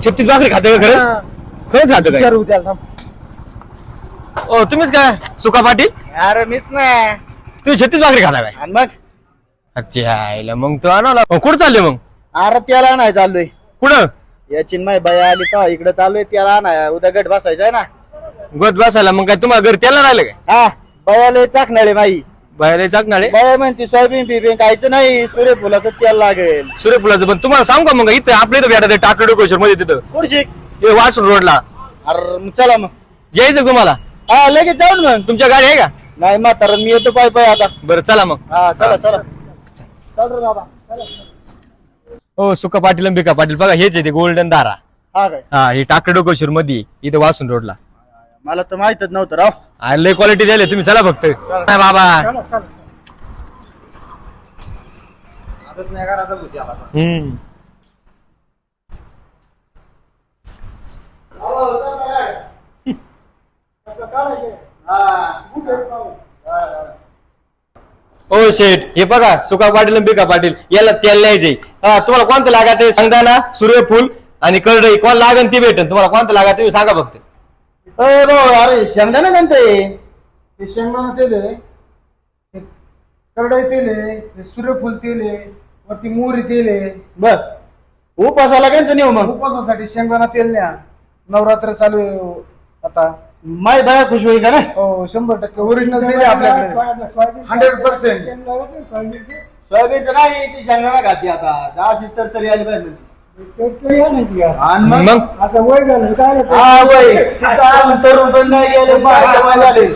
छत्तीस भाकरी खाते का खरं? खरंच खातं काय? ओ तुम्हीच काय सुका पाटील? अरे मीच नाही. तुम्ही 36 भाकरी खाला काय? आणि मग अच्छा आईला मग तो आणला कुठं चालले मग? अरे त्याला नाही चाललोय. कुठं या चिन्मय बाई आली तर इकडे चाललोय त्याला नाही. उद्या गट बसायचा ना. गत बसायला मग काय तुम्हाला घरी त्याला राहिलं काय? हा बयाले चाकणारे बाई. बाहेर चाकणारे बाया म्हणते सोयाबीन बिबीन खायचं नाही. सूर्यफुलाचं तेल लागेल. सूर्यफुलाचं पण तुम्हाला सांगू का मग इथं आपल्या इथं भेटा टाकलं डोकेश्वर मध्ये तिथं कुठशी? हे वासूर रोडला अरे मग चला मग. यायचं का तुम्हाला? हा लगेच जाऊन मग. तुमच्या गाडी आहे का? नाही म्हातारा मी येतो पाय पाय आता. बरं चला मग. हा चला चला चल रे बाबा. हो सुका पाटील आणि बिका पाटील बघा हेच आहे ते गोल्डन दारा. हा काय हा हे टाकलं डोकेश्वर मध्ये इथं वासून रोडला. मला तर माहितच नव्हतं राव. लय क्वालिटी द्यायला तुम्ही चला फक्त. नाही बाबा हम्म ओ शेठ हे बघा सुका पाटील आणि बिका पाटील याला तेल न्यायचंय. तुम्हाला कोणतं लागत आहे? शेंगदाणा सूर्यफूल आणि करडई कोण लागन ती भेटेल तुम्हाला. कोणतं लागत तुम्ही सांगा फक्त. अरे शेंगदाणा कोणते? हे शेंगदाणा तेल आहे, हे करडई तेल आहे, हे सूर्यफूल तेल आहे, वरती मोहरी तेल आहे. बर उपासाला कायच नेऊ मग. उपवासासाठी शेंगदाणा तेल न्या. नवरात्र चालू आहे आता. माय बाया खुश होईल का नाही? हो 100% ओरिजिनल तेल आहे आपल्याकडे 100%. सोयाबीनचं नाही ती शेंगदाणा खाते आता. 10 तरी आली पाहिजे. आणि मग मग आता वय झालं काय हा वय तिचा अजून तरुण पण नाही गेले. वय झाले.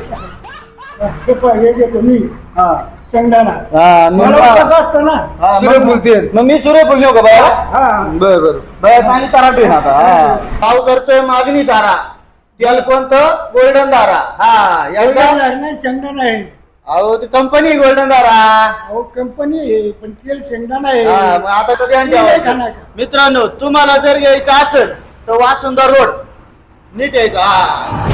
मी हा शेंगदाणा हा मग असतं ना. हा, सूर्यफूल तेल. मग मी सूर्यफूल नेऊ का बाया? हा बर बर बाया चांगली ताराटोय ना आता. हा. पाव करतोय मागणी तारा. तेल कोणतं? गोल्डन दारा. हा एकदा शेंगदाणा आहे. अहो ती कंपनी गोल्डन दारा. अहो कंपनी आहे पण तेल शेंगदाणा आहे. हा मग आता कधी आणते आवाज? मित्रांनो तुम्हाला जर यायचं असेल तर वासुंदर रोड नीट यायचं. हा